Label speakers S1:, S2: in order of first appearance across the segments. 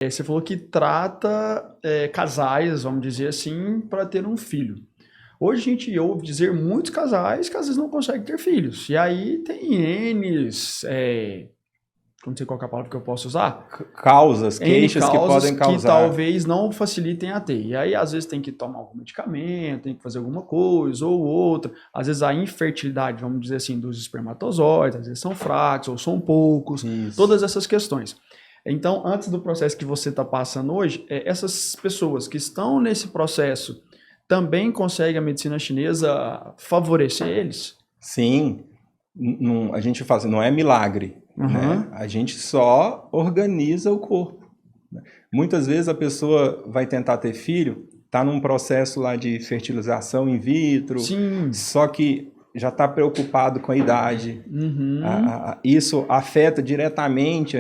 S1: Você falou que trata casais, vamos dizer assim, para ter um filho. Hoje a gente ouve dizer muitos casais que às vezes não conseguem ter filhos. E aí tem N's, não sei qual que é a palavra que eu posso usar.
S2: Causas,
S1: N
S2: queixas que
S1: causas
S2: podem
S1: que
S2: causar.
S1: talvez não facilitem a ter. E aí, às vezes, tem que tomar algum medicamento, tem que fazer alguma coisa ou outra. Às vezes, a infertilidade, vamos dizer assim, dos espermatozoides, às vezes são fracos ou são poucos.
S2: Isso.
S1: Todas essas questões. Então, antes do processo que você está passando hoje, essas pessoas que estão nesse processo também conseguem a medicina chinesa favorecer eles?
S2: Sim. A gente faz, não é milagre. Né? A gente só organiza o corpo. Muitas vezes a pessoa vai tentar ter filho, está num processo lá de fertilização in vitro,
S1: Sim.
S2: Só que já está preocupado com a idade. Isso afeta diretamente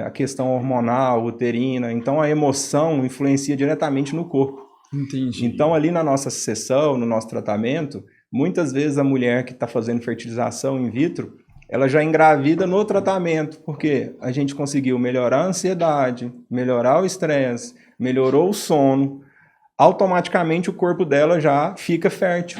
S2: a questão hormonal, uterina. Então a emoção influencia diretamente no corpo.
S1: Entendi.
S2: Então ali na nossa sessão, no nosso tratamento, muitas vezes a mulher que está fazendo fertilização in vitro, ela já engravida no tratamento, porque a gente conseguiu melhorar a ansiedade, melhorar o estresse, melhorou o sono, automaticamente o corpo dela já fica fértil.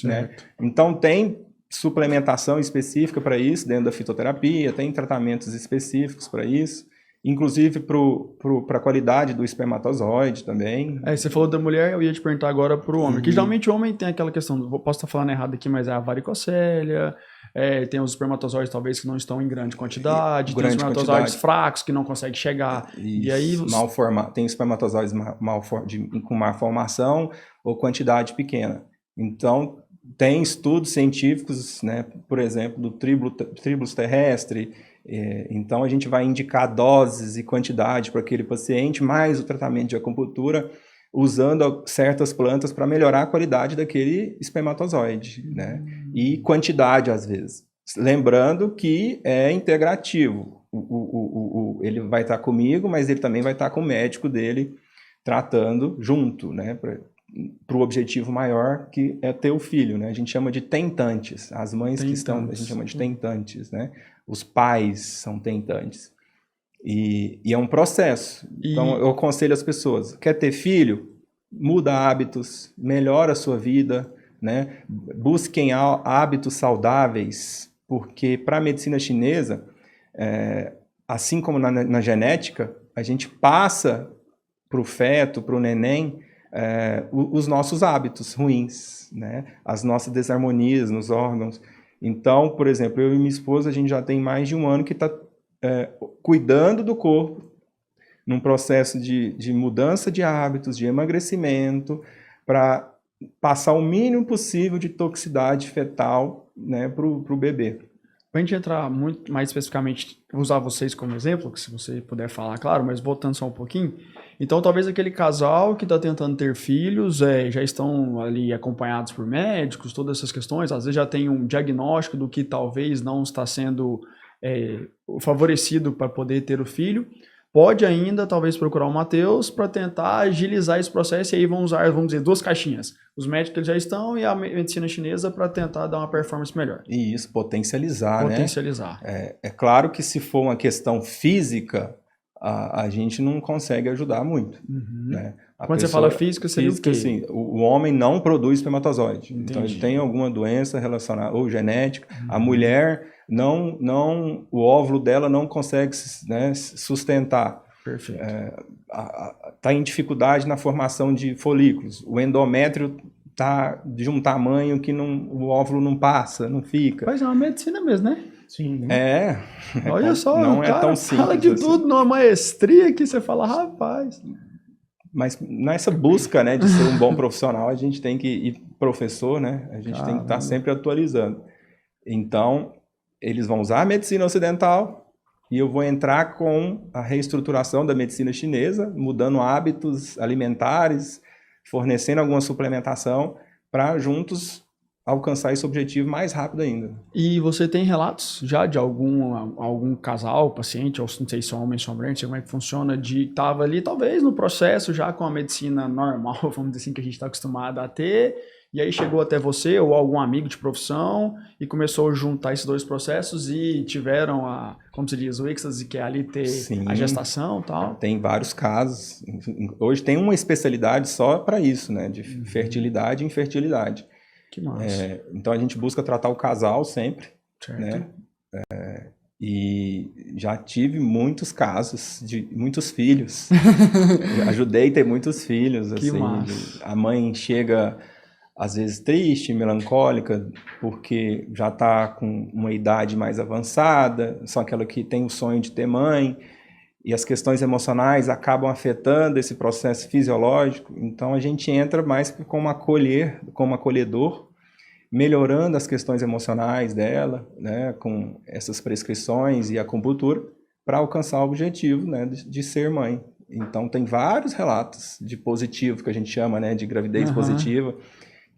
S2: Né? Então tem suplementação específica para isso, dentro da fitoterapia, tem tratamentos específicos para isso, inclusive para a qualidade do espermatozoide também.
S1: Você falou da mulher, eu ia te perguntar agora para o homem, que geralmente o homem tem aquela questão, posso estar falando errado aqui, mas é a varicocélia, tem os espermatozoides talvez que não estão em grande quantidade, tem os espermatozoides fracos que não conseguem chegar.
S2: Isso,
S1: e aí
S2: tem espermatozoides com má formação ou quantidade pequena. Então, tem estudos científicos, né, por exemplo, do tríbulos terrestre. Então, a gente vai indicar doses e quantidade para aquele paciente, mais o tratamento de acupuntura, usando certas plantas para melhorar a qualidade daquele espermatozoide, né? E quantidade, às vezes. Lembrando que é integrativo. Ele vai estar comigo, mas ele também vai estar com o médico dele tratando junto, né? Para o objetivo maior, que é ter o filho, né? A gente chama de tentantes. As mães que estão, a gente chama de tentantes, né? Os pais são tentantes. E é um processo. Então, eu aconselho as pessoas, quer ter filho? Muda hábitos, melhora a sua vida, né? Busquem hábitos saudáveis, porque para a medicina chinesa, assim como na genética, a gente passa para o feto, para o neném, os nossos hábitos ruins, né? As nossas desarmonias nos órgãos. Então, por exemplo, eu e minha esposa, a gente já tem mais de um ano que está cuidando do corpo, num processo de mudança de hábitos, de emagrecimento, para passar o mínimo possível de toxicidade fetal, né, para o bebê.
S1: Para a gente entrar muito mais especificamente, usar vocês como exemplo, que se você puder falar, claro, mas voltando só um pouquinho. Então, talvez aquele casal que está tentando ter filhos, já estão ali acompanhados por médicos, todas essas questões, às vezes já tem um diagnóstico do que talvez não está sendo favorecido para poder ter o filho. Pode ainda, talvez, procurar o Matheus para tentar agilizar esse processo e aí vão usar, vamos dizer, duas caixinhas. Os médicos eles já estão e a medicina chinesa para tentar dar uma performance melhor.
S2: E isso, potencializar, né?
S1: Potencializar.
S2: É claro que se for uma questão física, a gente não consegue ajudar muito. Né?
S1: Quando você fala física, seria o quê?
S2: Assim, o homem não produz espermatozoide. Entendi. Então, ele tem alguma doença relacionada, ou genética. A mulher, o óvulo dela não consegue, né, sustentar.
S1: Perfeito.
S2: Está em dificuldade na formação de folículos. O endométrio está de um tamanho que o óvulo não passa, não fica.
S1: Mas é uma medicina mesmo, né?
S2: Sim.
S1: Olha só,
S2: não
S1: o cara
S2: é tão simples
S1: fala de
S2: assim.
S1: tudo numa maestria que você fala, rapaz.
S2: Mas nessa busca, né, de ser um bom profissional, a gente tem que ir professor, né? A gente tem que estar sempre atualizando. Então, eles vão usar a medicina ocidental e eu vou entrar com a reestruturação da medicina chinesa, mudando hábitos alimentares, fornecendo alguma suplementação para juntos alcançar esse objetivo mais rápido ainda.
S1: E você tem relatos já de algum casal, paciente, ou não sei se é homem ou mulher, não sei como é que funciona, de estava ali talvez no processo já com a medicina normal, vamos dizer assim, que a gente está acostumado a ter, e aí chegou até você ou algum amigo de profissão e começou a juntar esses dois processos e tiveram como se diz, o êxtase, que é ali ter
S2: Sim,
S1: a gestação e tal?
S2: tem vários casos. Hoje tem uma especialidade só para isso, né? De fertilidade e infertilidade.
S1: Que massa.
S2: Então a gente busca tratar o casal sempre,
S1: Certo.
S2: né? E já tive muitos casos de muitos filhos. Ajudei a ter muitos filhos.
S1: Que
S2: assim,
S1: massa.
S2: A mãe chega, às vezes, triste, melancólica, porque já está com uma idade mais avançada, são aquela que tem o sonho de ter mãe, e as questões emocionais acabam afetando esse processo fisiológico. Então a gente entra mais como acolhedor, melhorando as questões emocionais dela, né, com essas prescrições e acupuntura, para alcançar o objetivo, né, de ser mãe. Então, tem vários relatos de positivo, que a gente chama, né, de gravidez positiva,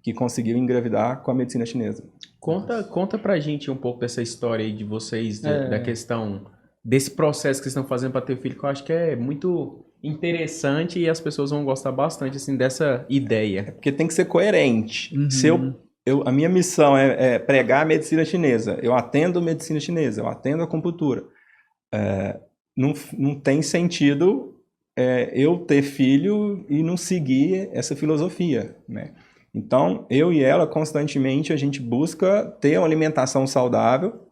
S2: que conseguiu engravidar com a medicina chinesa.
S3: Conta pra gente um pouco dessa história aí de vocês, da questão desse processo que vocês estão fazendo para ter filho, que eu acho que é muito interessante e as pessoas vão gostar bastante, assim, dessa ideia.
S2: Porque tem que ser coerente. Se a minha missão é pregar a medicina chinesa, eu atendo medicina chinesa, eu atendo acupuntura. Não tem sentido eu ter filho e não seguir essa filosofia, né? Então, eu e ela, constantemente, a gente busca ter uma alimentação saudável,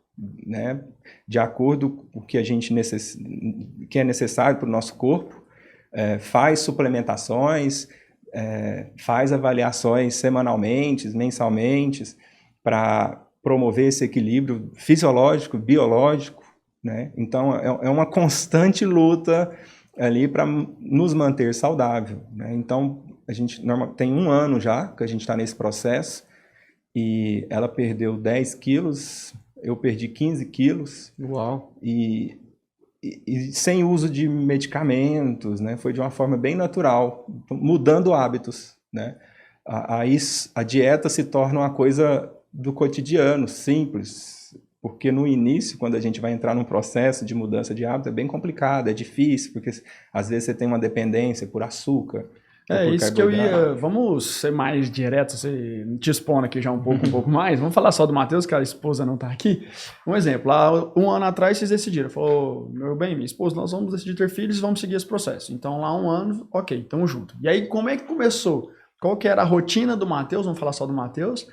S2: né, de acordo com o que que é necessário para o nosso corpo, faz suplementações, faz avaliações semanalmente, mensalmente, para promover esse equilíbrio fisiológico, biológico, né? Então, é uma constante luta ali para nos manter saudável, né? Então, a gente tem 1 ano já que a gente está nesse processo, e ela perdeu 10 quilos, eu perdi 15 quilos.
S3: Uau!
S2: E sem uso de medicamentos, né? Foi de uma forma bem natural, mudando hábitos, né? Aí a dieta se torna uma coisa do cotidiano, simples, porque no início, quando a gente vai entrar num processo de mudança de hábito, é bem complicado, é difícil, porque às vezes você tem uma dependência por açúcar.
S1: Isso que eu ia. Vamos ser mais direto, você te expondo aqui já um pouco mais. Vamos falar só do Matheus, que a esposa não está aqui. Um exemplo, lá 1 ano atrás vocês decidiram, falou, meu bem, minha esposa, nós vamos decidir ter filhos e vamos seguir esse processo. Então lá 1 ano, ok, estamos juntos. E aí, como é que começou? Qual que era a rotina do Matheus? Vamos falar só do Matheus.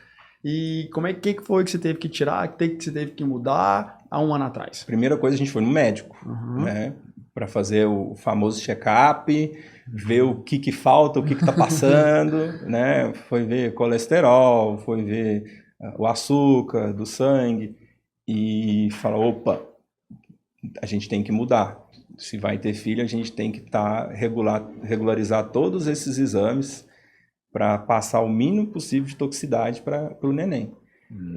S1: E como que foi que você teve que tirar, o que você teve que mudar há 1 ano atrás?
S2: Primeira coisa, a gente foi no médico, né? Para fazer o famoso check-up, ver o que falta, o que está passando, né? Foi ver colesterol, foi ver o açúcar do sangue e falou, opa, a gente tem que mudar. Se vai ter filho, a gente tem que regularizar todos esses exames para passar o mínimo possível de toxicidade para o neném.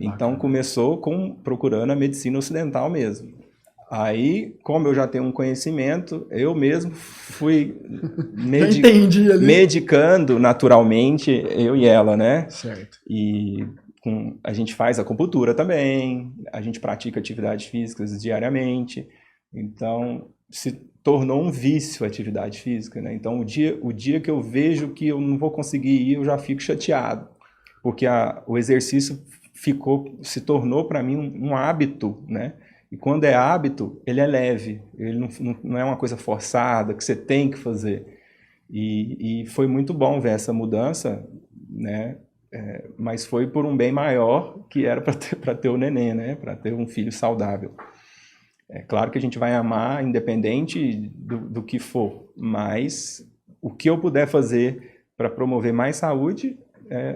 S2: Então começou procurando a medicina ocidental mesmo. Aí, como eu já tenho um conhecimento, eu mesmo fui medicando naturalmente, eu e ela, né?
S1: Certo.
S2: E a gente faz acupuntura também, a gente pratica atividades físicas diariamente, então se tornou um vício a atividade física, né? Então o dia que eu vejo que eu não vou conseguir ir, eu já fico chateado, porque o exercício se tornou para mim um hábito, né? E quando é hábito, ele é leve, ele não é uma coisa forçada, que você tem que fazer. E foi muito bom ver essa mudança, né? Mas foi por um bem maior, que era para ter o neném, né? Para ter um filho saudável. É claro que a gente vai amar, independente do que for, mas o que eu puder fazer para promover mais saúde,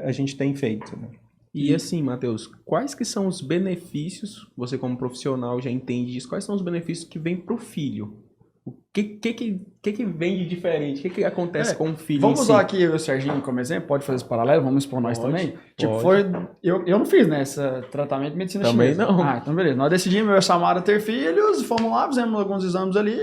S2: a gente tem feito, né?
S3: E assim, Matheus, quais que são os benefícios, você como profissional já entende disso, quais são os benefícios que vêm para o filho? O que vem de diferente? O que acontece com o filho?
S1: Vamos usar aqui o Serginho como exemplo, pode fazer esse paralelo, vamos expor nós também? Tipo, eu não fiz, né, esse tratamento de medicina chinesa.
S3: Também não.
S1: Ah, então beleza. Nós decidimos, eu e a Samara, ter filhos, fomos lá, fizemos alguns exames ali,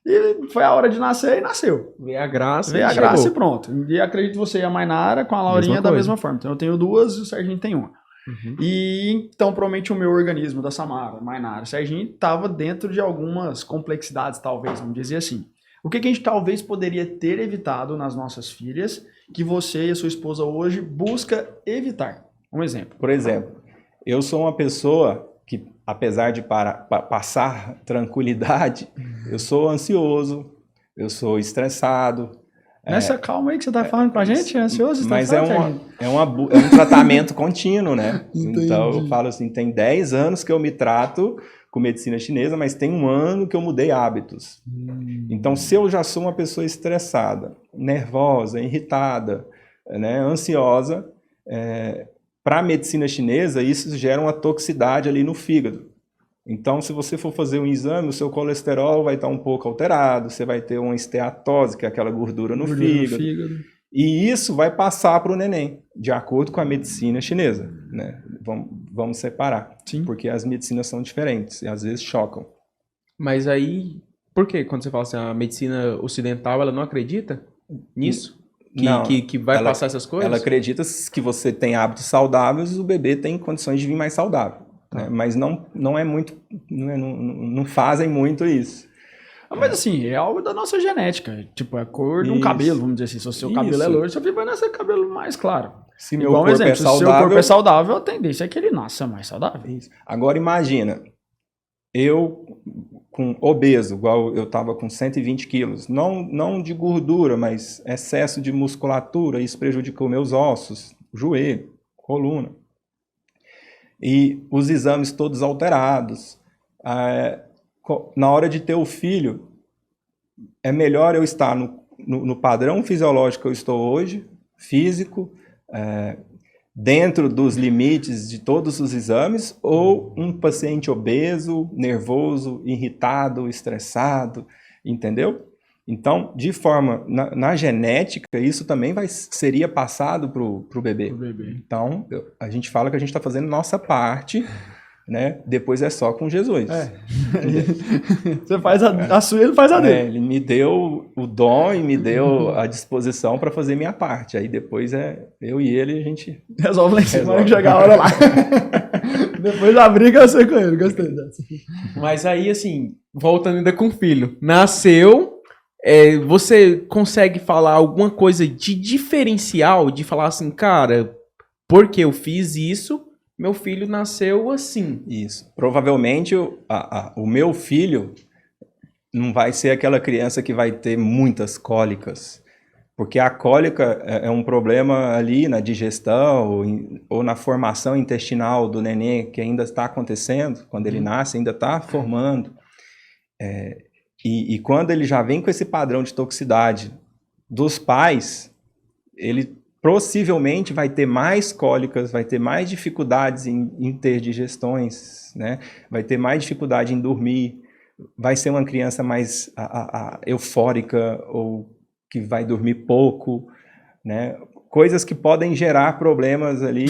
S1: e foi a hora de nascer e nasceu.
S3: Veio a graça
S1: e pronto. E acredito você e a Mainara com a Laurinha da mesma forma. Então eu tenho 2 e o Serginho tem 1. E então provavelmente o meu organismo da Samara, Mainara, o Serginho estava dentro de algumas complexidades, talvez, vamos dizer assim. O que a gente talvez poderia ter evitado nas nossas filhas que você e a sua esposa hoje busca evitar? Um exemplo.
S2: Por exemplo, eu sou uma pessoa que, apesar de passar tranquilidade, eu sou ansioso, eu sou estressado.
S1: Nessa calma aí que você está falando com a gente, é ansioso?
S2: Mas é um tratamento contínuo, né?
S1: Entendi.
S2: Então eu falo assim, tem 10 anos que eu me trato com medicina chinesa, mas tem 1 ano que eu mudei hábitos. Então, se eu já sou uma pessoa estressada, nervosa, irritada, né, ansiosa, para a medicina chinesa, isso gera uma toxicidade ali no fígado. Então, se você for fazer um exame, o seu colesterol vai estar um pouco alterado, você vai ter uma esteatose, que é aquela gordura no fígado. E isso vai passar para o neném, de acordo com a medicina chinesa, né? Vamos separar.
S1: Sim.
S2: Porque as medicinas são diferentes e às vezes chocam.
S3: Mas aí, por que quando você fala assim, a medicina ocidental, ela não acredita nisso? Que vai passar essas coisas?
S2: Ela acredita que você tem hábitos saudáveis e o bebê tem condições de vir mais saudável. Né? Mas não é muito, não fazem muito isso.
S1: Mas assim, é algo da nossa genética. Tipo, é a cor de um cabelo, vamos dizer assim. Se o seu cabelo é loiro, seu filho vai nascer cabelo mais claro.
S2: Se meu corpo é saudável,
S1: se o seu corpo é saudável, a tendência é que ele nasça mais saudável.
S2: Isso. Agora imagina, eu com obeso, igual eu estava com 120 quilos, não de gordura, mas excesso de musculatura, isso prejudicou meus ossos, joelho, coluna. E os exames todos alterados. Na hora de ter o filho, é melhor eu estar no padrão fisiológico que eu estou hoje, físico, dentro dos limites de todos os exames, ou um paciente obeso, nervoso, irritado, estressado, entendeu? Então, de forma, na genética, isso também seria passado para o bebê. Então, a gente fala que a gente está fazendo nossa parte, né? Depois é só com Jesus.
S1: Você faz a sua, ele faz a dele.
S2: Ele me deu o dom e me deu a disposição para fazer minha parte. Aí depois eu e ele a gente
S1: resolve lá em cima, vai chegar a hora lá. Depois a briga eu sei com ele, gostei dessa.
S3: Mas aí, assim, voltando ainda com o filho, nasceu, você consegue falar alguma coisa de diferencial, de falar assim, cara, porque eu fiz isso, meu filho nasceu assim.
S2: Isso. Provavelmente o meu filho não vai ser aquela criança que vai ter muitas cólicas, porque a cólica é um problema ali na digestão ou na formação intestinal do neném que ainda está acontecendo, quando ele nasce, ainda está formando. E quando ele já vem com esse padrão de toxicidade dos pais, ele possivelmente vai ter mais cólicas, vai ter mais dificuldades em ter digestões, né? Vai ter mais dificuldade em dormir, vai ser uma criança mais eufórica ou que vai dormir pouco, né? Coisas que podem gerar problemas ali.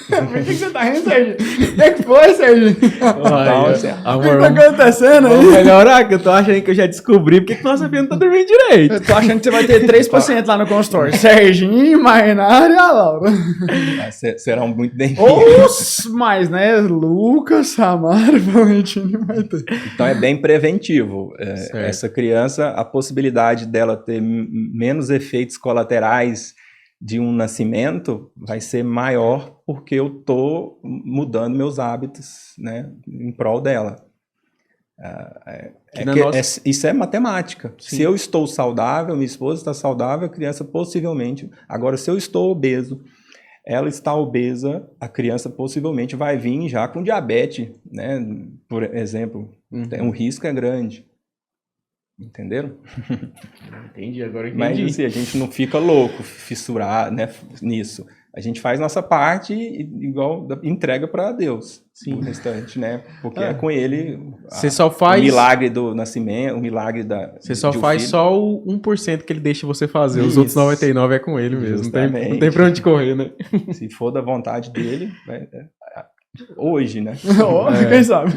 S1: Por que você tá rindo, Sérgio? O que foi, Sérgio? O que tá acontecendo aí?
S3: Vamos melhorar, que eu tô achando que eu já descobri porque que nossa filha não tá dormindo direito.
S1: Eu tô achando que você vai ter 3 pacientes lá no consultório. Serginho, Mainara e a Laura.
S2: Serão muito bem-vindos.
S1: Mas, né? Lucas, Samara, Valentino vai ter.
S2: Então é bem preventivo. Essa criança, a possibilidade dela ter menos efeitos colaterais de um nascimento vai ser maior porque eu estou mudando meus hábitos, né, em prol dela. Isso é matemática. Sim. Se eu estou saudável, minha esposa está saudável, a criança possivelmente... Agora, se eu estou obeso, ela está obesa, a criança possivelmente vai vir já com diabetes, né, por exemplo. Um risco é grande. Entenderam?
S3: Entendi, agora entendi.
S2: Mas assim, a gente não fica louco, fissurado, né, nisso. A gente faz nossa parte igual entrega para Deus. Sim. O restante, né? Porque é com ele o milagre do nascimento, o milagre da...
S3: Você só faz só o 1% que ele deixa você fazer. Os outros 99% é com ele mesmo. Não tem pra onde correr, né?
S2: Se for da vontade dele, hoje, né?
S1: Quem sabe?